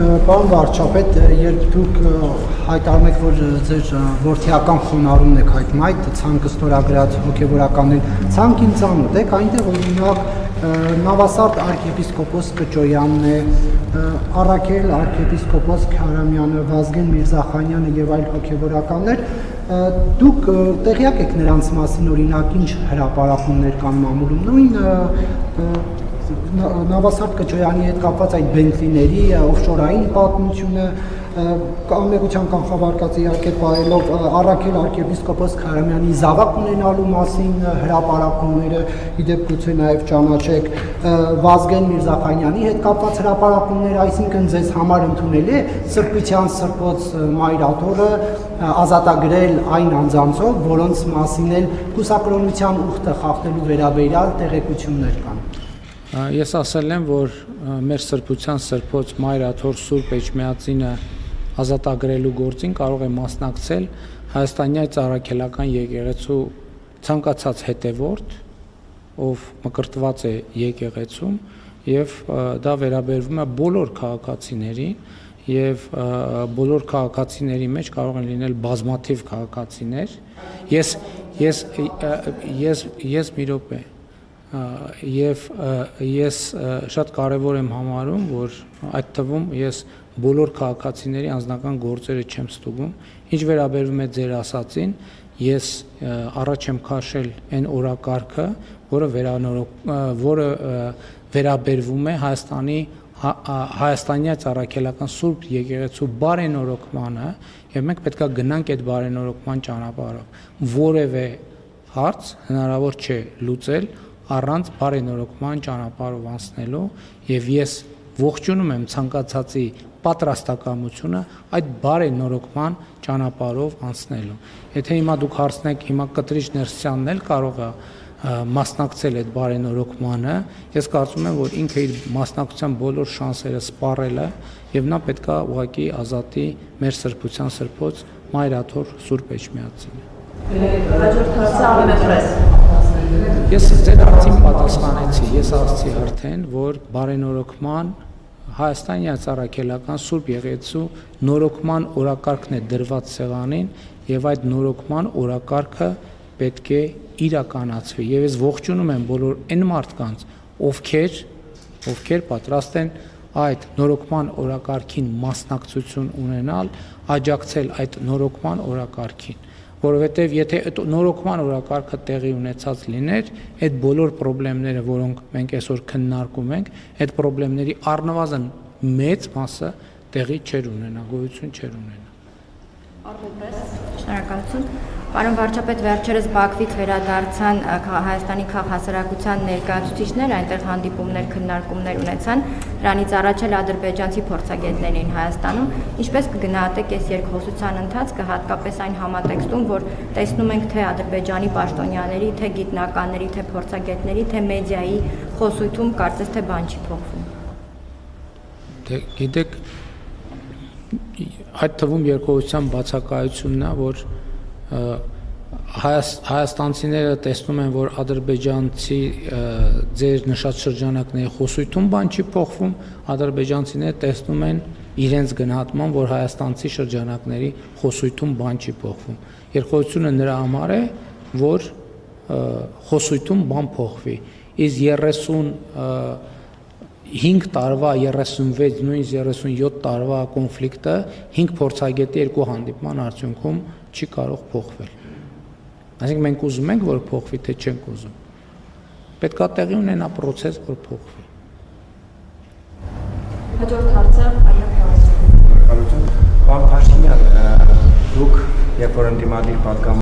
Պարոն վարչապետ, երբ դուք հայտարարում եք, որ ձեր որդիական խոնարհումն եք հայտնում այդ ցանկը ստորագրած հոգևորականներ, ցանկին ծանոթ եք, այնտեղ օրինակ Նավասարդ arczepiskopos Կճոյանն է, Առաքել arczepiskopos Քարամյանը, Վազգեն Միրզախանյանը եւ այլ հոգևորականներ, դուք տեղյակ եք նրանց մասին, օրինակ ինչ հրապարակումներ կան մամուլում, նույն Նավասարդ Կճոյանի հետ կապված այդ բենթլիների օֆշորային պատմությունը անմեղության կանխավարկած իհարկե պահելով Առաքել arczepiskopos Քարամյանի զավակ ունենալու մասին հրապարակումները, իդեպ գուցե նաև ճանաչեք Վազգեն Միրզախանյանի հետ կապված հրապարակումները, այսինքն ձեզ համար ընդունելի է սրբության սրբոց մայրաթորը ազատագրել այն անձանցով, որոնց մասին էլ կուսակրոնության ուխտը խախտելու վերաբերյալ տեղեկություններ կան։ Ես ասել եմ, որ մեր սրբության սրբոց Մայրաթոր Սուրբ Էջմիածինը ազատագրելու գործին կարող է մասնակցել Հայաստանյան Առաքելական եկեղեցու ցանկացած հետևորդ, ով մկրտված է եկեղեցում, եւ դա վերաբերվում է բոլոր քաղաքացիներին, եւ բոլոր քաղաքացիների մեջ կարող են լինել բազմաթիվ քաղաքացիներ։ Ես մի րոպե Եվ ես շատ կարևոր եմ համարում, որ այդ թվում ես բոլոր քաղաքացիների անձնական գործերը չեմ ստուգում, ինչ վերաբերվում է ձեր ասածին, ես առաջ եմ քաշել այն օրակարգը, որը վերաբերվում է Հայաստանյան Առաքելական Սուրբ Եկեղեցու բարենորոգմանը, եւ մենք պետք է գնանք այդ բարենորոգման ճանապարհով։ Որևէ հարց հնարավոր չէ լուծել առանց բարենորոգման ճանապարհով անցնելու, եւ ես ողջունում եմ ցանկացածի պատրաստակամությունը այդ բարենորոգման ճանապարհով անցնելու։ Եթե հիմա դուք հարցնեք, հիմա Կտրիչ Ներսյանն էլ կարող է մասնակցել այդ բարենորոգմանը, ես կարծում եմ, որ ինքը իր մասնակցության բոլոր շանսերը սպառել է, եւ նա պետք է ուղղակի ազատի մեր սրբության սրբոց Մայրաթոր Սուրբ Էջմիածինը։ Ես ձեր հարցին պատասխանեցի, ես ասացի արդեն, որ բարենորոգման Հայաստանյան Առաքելական Սուրբ Եկեղեցու նորոգման օրակարգն է դրված սեղանին եւ այդ նորոգման օրակարգը պետք է իրականացվի եւ ես ողջունում եմ բոլոր այն մարդկանց, ովքեր պատրաստ են այդ նորոգման օրակարգին մասնակցություն ունենալ, աջակցել այդ նորոգման օրակարգին, որովհետև եթե այդ նորոգման օրակարգը տեղի ունեցած լիներ, այդ բոլոր խնդիրները, որոնք մենք այսօր քննարկում ենք, այդ խնդիրների առնվազն մեծ մասը տեղի չէր ունենա, գոյություն չէր ունենա։ Շնորհակալություն։ Պարոն վարչապետ, վերջերս Բաքվից վերադարձան Հայաստանի քաղաքասարակության ներկայացուցիչներ, այնտեղ հանդիպումներ, քննարկումներ ունեցան, դրանից առաջ էլ ադրբեջանցի փորձագետներ էին Հայաստանում, ինչպես կգնահատեք այս երկխոսության ընթացքը, հատկապես այն համատեքստում, որ տեսնում ենք թե Ադրբեջանի պաշտոնյաների, թե գիտնականների, թե փորձագետների, թե մեդիայի խոսույթում կարծես թե բան չի փոխվում։ Գիտեք, այդ թվում երկխոսության բացակայությունն է, որ հայաստանցիները տեսնում են, որ ադրբեջանցի ձեր նշած շրջանակների խոսույթում բան չի փոխվում, ադրբեջանցիները տեսնում են իրենց գնահատման, որ հայաստանցի շրջանակների խոսույթում բան չի փոխվում։ Երկխոսությունը նրա համար է, որ խոսույթում բան փոխվի։ Իսկ 35 տարվա, 36, նույնիսկ 37 տարվա կոնֆլիկտը 5 փորձագետի երկու հանդիպման արդյունքում չի կարող փոխվել։ Այսինքն մենք ուզում ենք, որ փոխվի, թե չենք ուզում։ Պետք է տեղի ունենա process, որ փոխվի։ Հաջորդ հարցը Պարոն Փաշինյան, դուք երբ որ ընդդիմադիր պատգամ